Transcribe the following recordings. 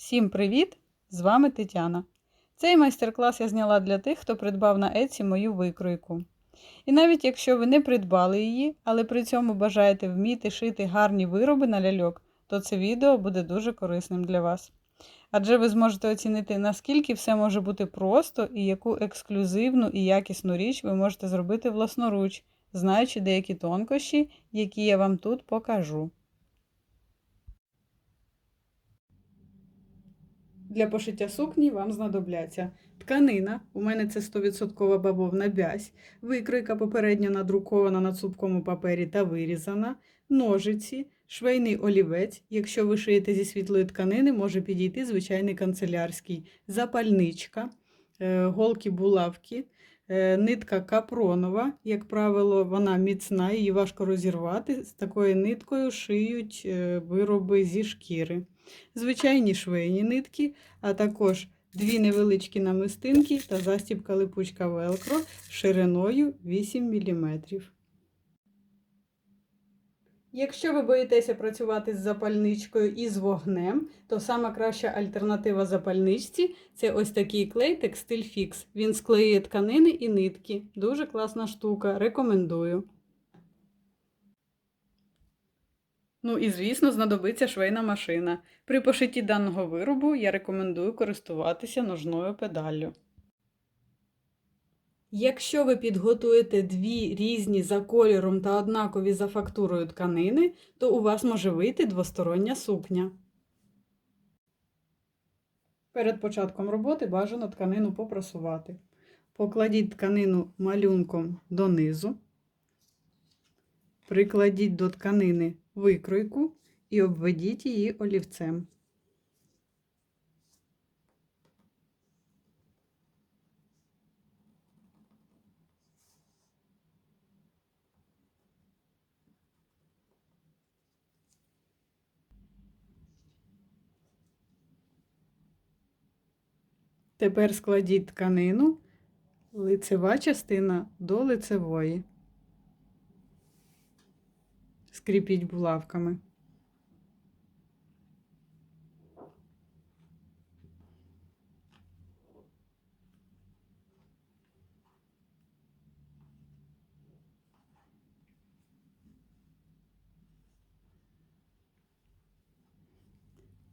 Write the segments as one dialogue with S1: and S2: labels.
S1: Всім привіт! З вами Тетяна. Цей майстер-клас я зняла для тих, хто придбав на Etsy мою викройку. І навіть якщо ви не придбали її, але при цьому бажаєте вміти шити гарні вироби на ляльок, то це відео буде дуже корисним для вас. Адже ви зможете оцінити, наскільки все може бути просто і яку ексклюзивну і якісну річ ви можете зробити власноруч, знаючи деякі тонкощі, які я вам тут покажу. Для пошиття сукні вам знадобляться тканина, у мене це 100% бавовна бязь, викройка попередньо надрукована на цупкому папері та вирізана, ножиці, швейний олівець, якщо ви шиєте зі світлої тканини, може підійти звичайний канцелярський, запальничка, голки-булавки, нитка капронова, як правило, вона міцна, її важко розірвати, з такою ниткою шиють вироби зі шкіри. Звичайні швейні нитки, а також дві невеличкі намистинки та застібка липучка велкро шириною 8 мм. Якщо ви боїтеся працювати з запальничкою і з вогнем, то сама краща альтернатива запальничці – це ось такий клей Textile Fix. Він склеює тканини і нитки. Дуже класна штука, рекомендую. Ну і, звісно, знадобиться швейна машина. При пошитті даного виробу я рекомендую користуватися ножною педаллю. Якщо ви підготуєте дві різні за кольором та однакові за фактурою тканини, то у вас може вийти двостороння сукня. Перед початком роботи бажано тканину попросувати. Покладіть тканину малюнком донизу, прикладіть до тканини викройку і обведіть її олівцем. Тепер складіть тканину, лицева частина до лицевої. Скріпіть булавками.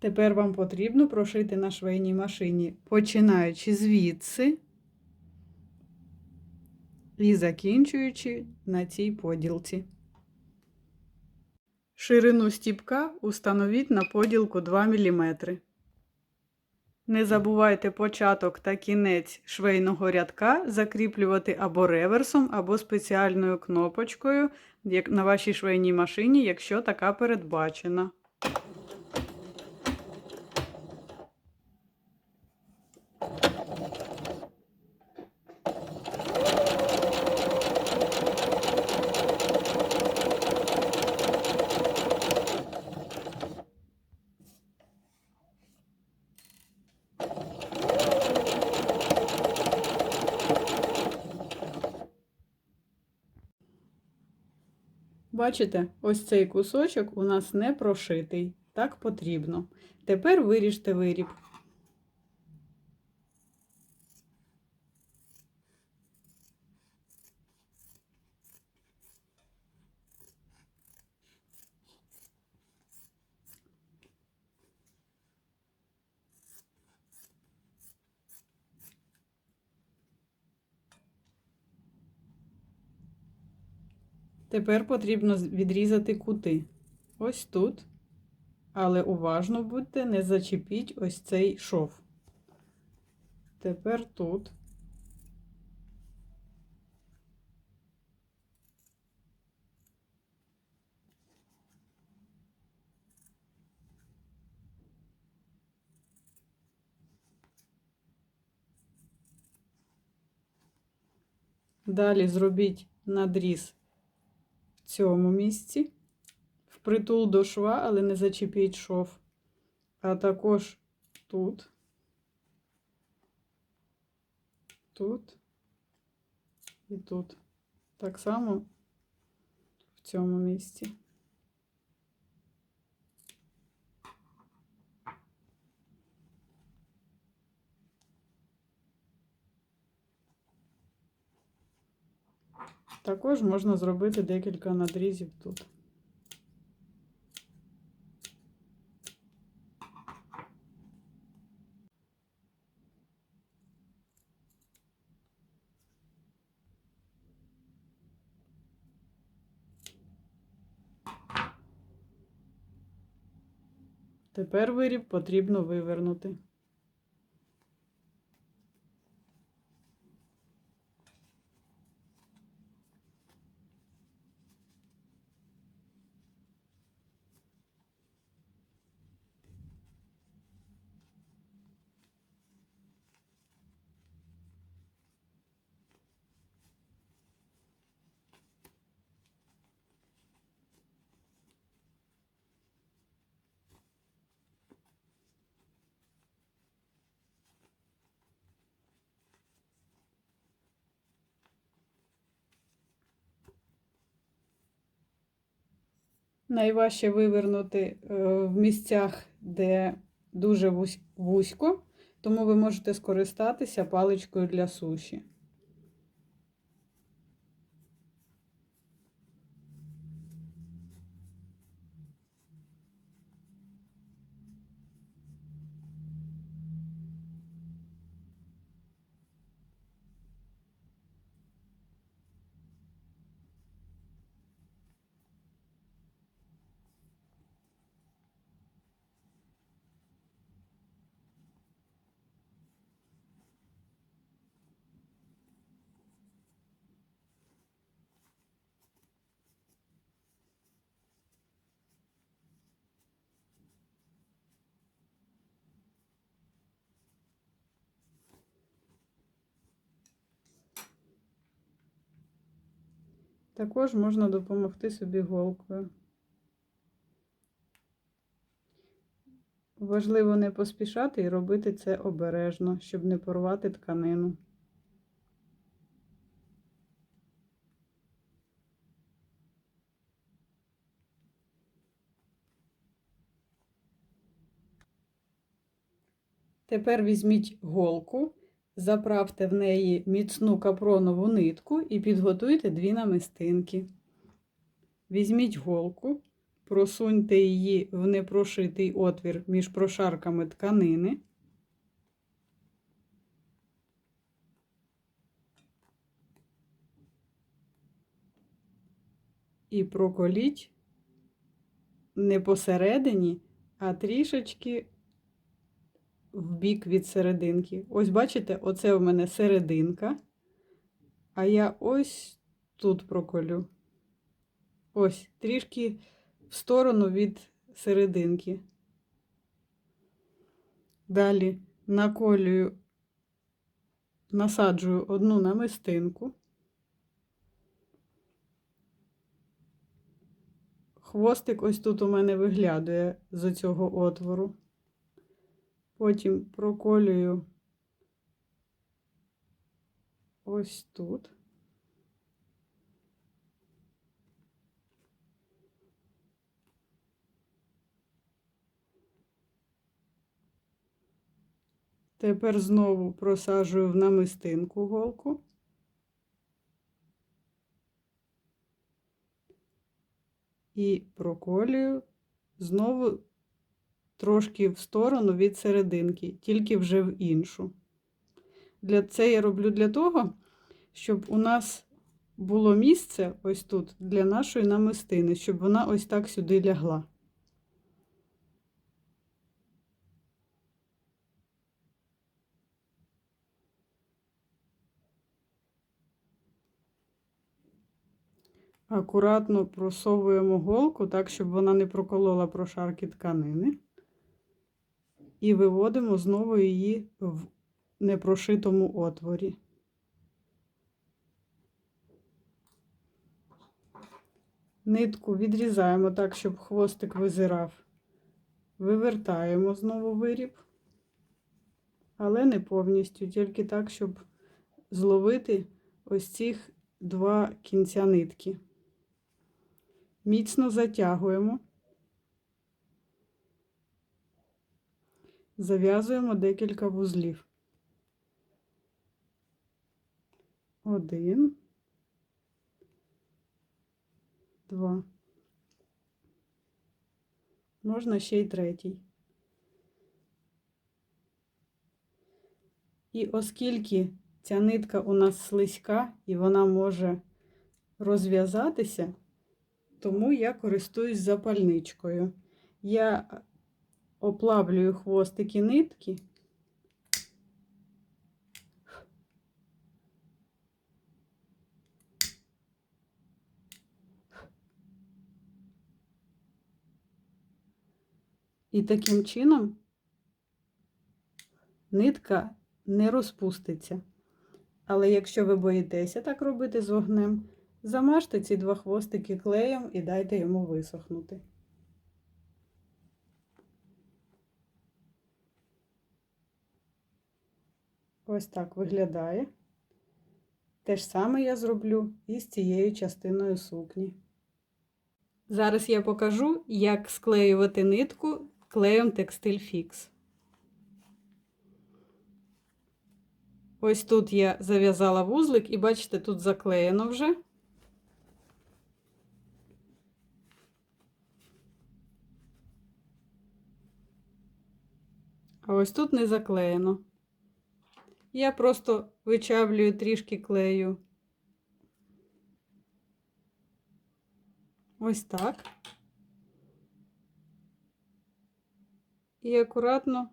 S1: Тепер вам потрібно прошити на швейній машині, починаючи звідси і закінчуючи на цій поділці. Ширину стіпка установіть на поділку 2 мм. Не забувайте початок та кінець швейного рядка закріплювати або реверсом, або спеціальною кнопочкою на вашій швейній машині, якщо така передбачена. Бачите, ось цей кусочок у нас не прошитий. Так потрібно. Тепер виріжте виріб. Тепер потрібно відрізати кути. Ось тут. Але уважно будьте, не зачепіть ось цей шов. Тепер тут. Далі зробіть надріз в цьому місці, впритул до шва, але не зачепіть шов, а також тут, тут і тут. Так само в цьому місці. Також можна зробити декілька надрізів тут. Тепер виріб потрібно вивернути. Найважче вивернути в місцях, де дуже вузько, тому ви можете скористатися паличкою для суші. Також можна допомогти собі голкою. Важливо не поспішати і робити це обережно, щоб не порвати тканину. Тепер візьміть голку, заправте в неї міцну капронову нитку і підготуйте 2 намистинки. Візьміть голку, просуньте її в непрошитий отвір між прошарками тканини. І проколіть не посередині, а трішечки в бік від серединки. Ось бачите, оце у мене серединка, а я ось тут проколю. Ось, трішки в сторону від серединки. Далі наколюю, насаджую 1 намистинку. Хвостик ось тут у мене виглядає з цього отвору. Потім проколюю ось тут. Тепер знову просаджую в намистинку голку. І проколюю знову трошки в сторону від серединки, тільки вже в іншу. Це я роблю для того, щоб у нас було місце ось тут для нашої намистини, щоб вона ось так сюди лягла. Акуратно просовуємо голку так, щоб вона не проколола прошарки тканини. І виводимо знову її в непрошитому отворі. Нитку відрізаємо так, щоб хвостик визирав. Вивертаємо знову виріб, але не повністю, тільки так, щоб зловити ось цих 2 кінця нитки. Міцно затягуємо, зав'язуємо декілька вузлів. 1, 2. Можна ще й третій. І оскільки ця нитка у нас слизька і вона може розв'язатися, тому я користуюсь запальничкою. Я оплавлюю хвостики нитки. І таким чином нитка не розпуститься. Але якщо ви боїтеся так робити з вогнем, замажте ці 2 хвостики клеєм і дайте йому висохнути. Ось так виглядає. Те ж саме я зроблю і з цією частиною сукні. Зараз я покажу, як склеювати нитку клеєм Textile Fix. Ось тут я зав'язала вузлик і бачите, тут заклеєно вже. А ось тут не заклеєно. Я просто вичавлюю трішки клею. Ось так. І акуратно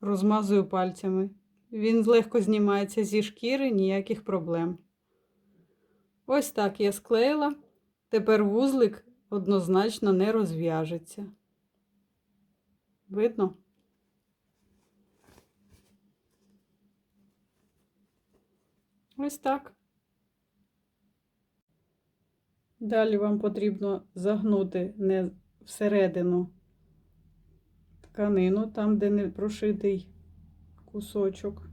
S1: розмазую пальцями. Він легко знімається зі шкіри, ніяких проблем. Ось так я склеїла. Тепер вузлик однозначно не розв'яжеться. Видно? Ось так. Далі вам потрібно загнути не всередину тканину, там, де не прошитий кусочок.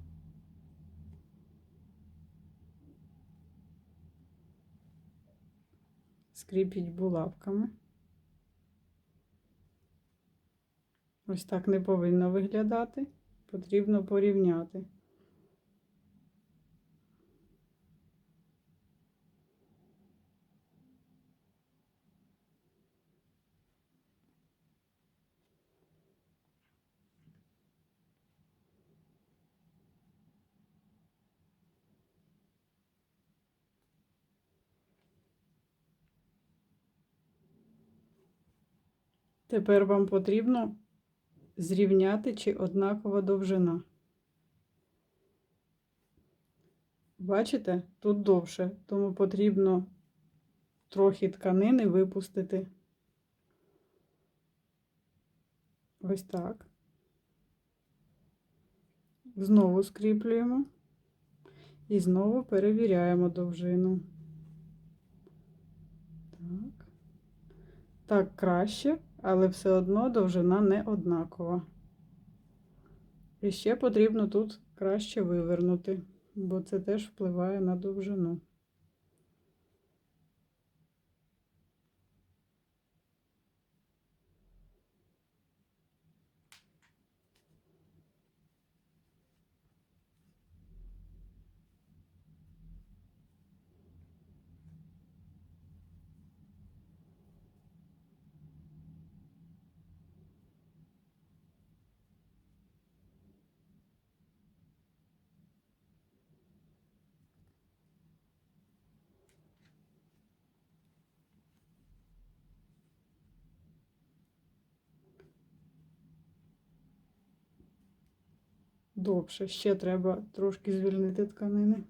S1: Скріпіть булавками. Ось так не повинно виглядати. Потрібно порівняти. Тепер вам потрібно зрівняти, чи однакова довжина. Бачите, тут довше, тому потрібно трохи тканини випустити. Ось так. Знову скріплюємо і знову перевіряємо довжину. Так. Так краще, але все одно довжина не однакова. І ще потрібно тут краще вивернути, бо це теж впливає на довжину. Довше, ще треба трошки звільнити тканини.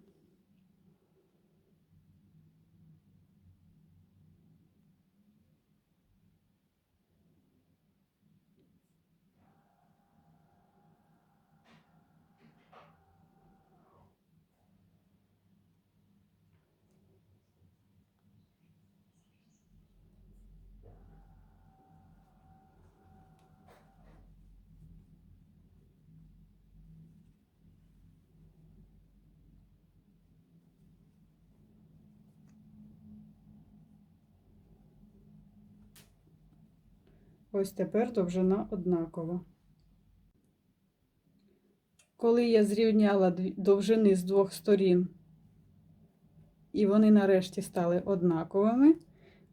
S1: Ось тепер довжина однакова. Коли я зрівняла довжини з 2 сторін, і вони нарешті стали однаковими,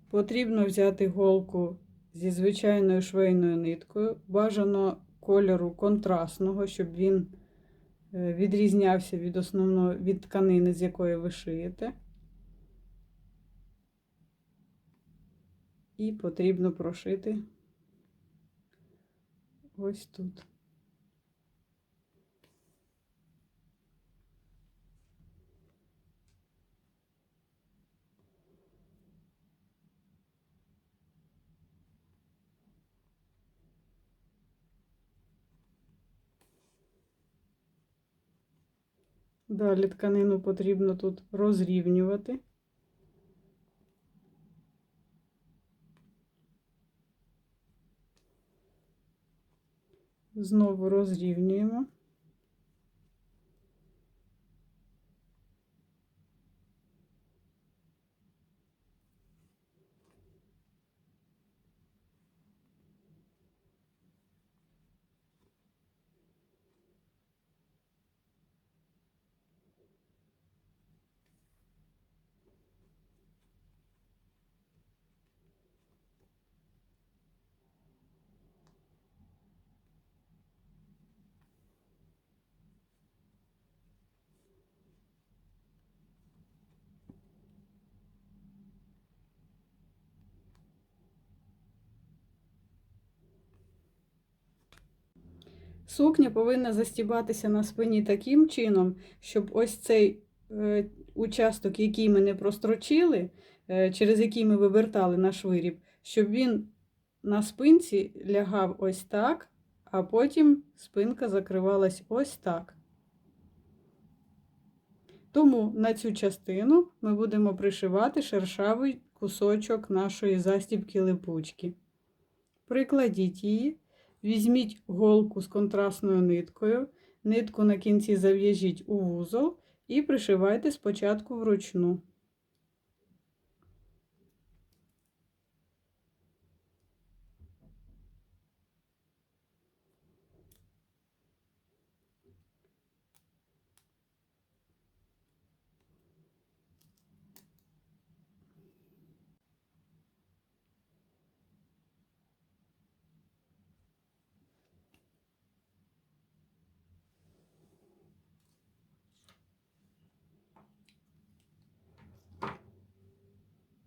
S1: Потрібно взяти голку зі звичайною швейною ниткою, бажано кольору контрастного, щоб він відрізнявся від від тканини, з якої ви шиєте. І потрібно прошити ось тут. Далі тканину потрібно тут розрівнювати. Знову розрівнюємо. Сукня повинна застібатися на спині таким чином, щоб ось цей участок, який ми не прострочили, через який ми вивертали наш виріб, щоб він на спинці лягав ось так, а потім спинка закривалась ось так. Тому на цю частину ми будемо пришивати шершавий кусочок нашої застібки липучки. Прикладіть її. Візьміть голку з контрастною ниткою, нитку на кінці зав'яжіть у вузол і пришивайте спочатку вручну.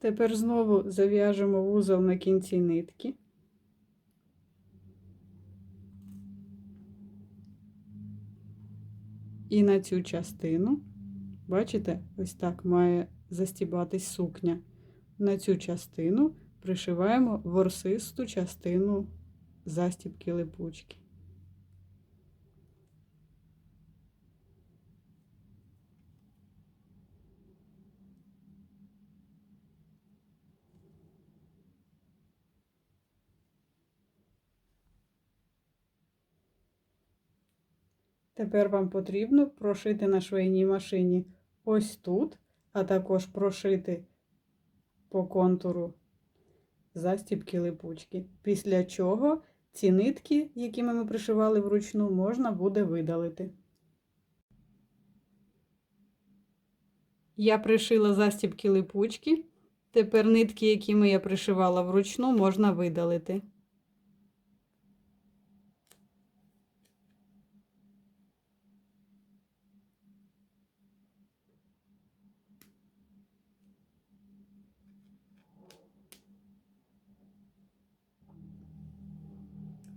S1: Тепер знову зав'яжемо вузол на кінці нитки. І на цю частину, бачите, ось так має застібатись сукня. На цю частину пришиваємо ворсисту частину застібки липучки. Тепер вам потрібно прошити на швейній машині ось тут, а також прошити по контуру застібки липучки. Після чого ці нитки, якими ми пришивали вручну, можна буде видалити. Я пришила застібки липучки. Тепер нитки, якими я пришивала вручну, можна видалити.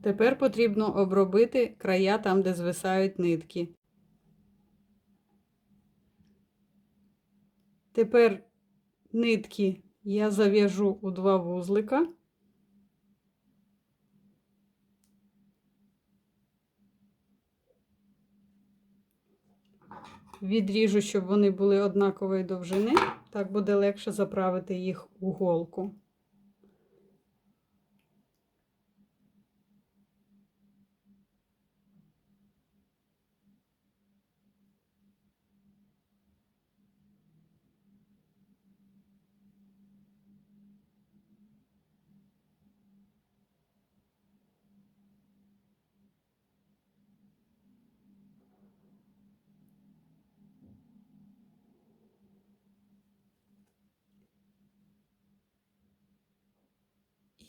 S1: Тепер потрібно обробити края там, де звисають нитки. Тепер нитки я зав'яжу у 2 вузлика. Відріжу, щоб вони були однакової довжини, так буде легше заправити їх у голку.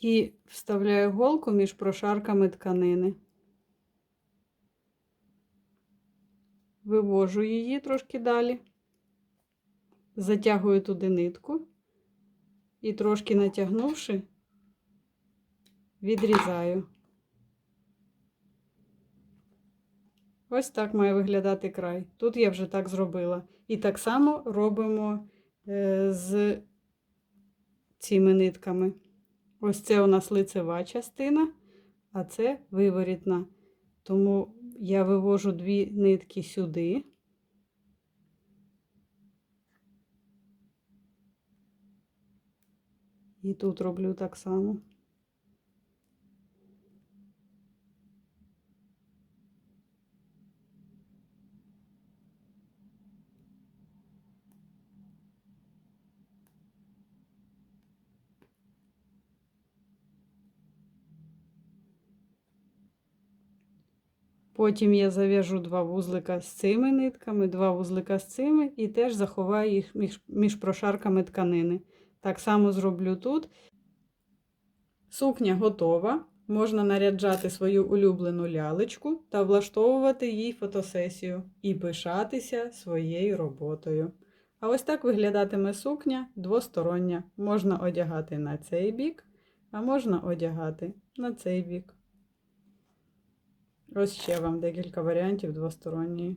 S1: І вставляю голку між прошарками тканини. Вивожу її трошки далі, затягую туди нитку і трошки натягнувши, відрізаю. Ось так має виглядати край. Тут я вже так зробила. І так само робимо з цими нитками. Ось це у нас лицева частина, а це виворітна. Тому я вивожу дві нитки сюди. І тут роблю так само. Потім я зав'яжу два вузлика з цими нитками, два вузлика з цими і теж заховаю їх між прошарками тканини. Так само зроблю тут. Сукня готова. Можна наряджати свою улюблену лялечку та влаштовувати їй фотосесію і пишатися своєю роботою. А ось так виглядатиме сукня двостороння. Можна одягати на цей бік, а можна одягати на цей бік. Ось ще вам декілька варіантів двосторонньої.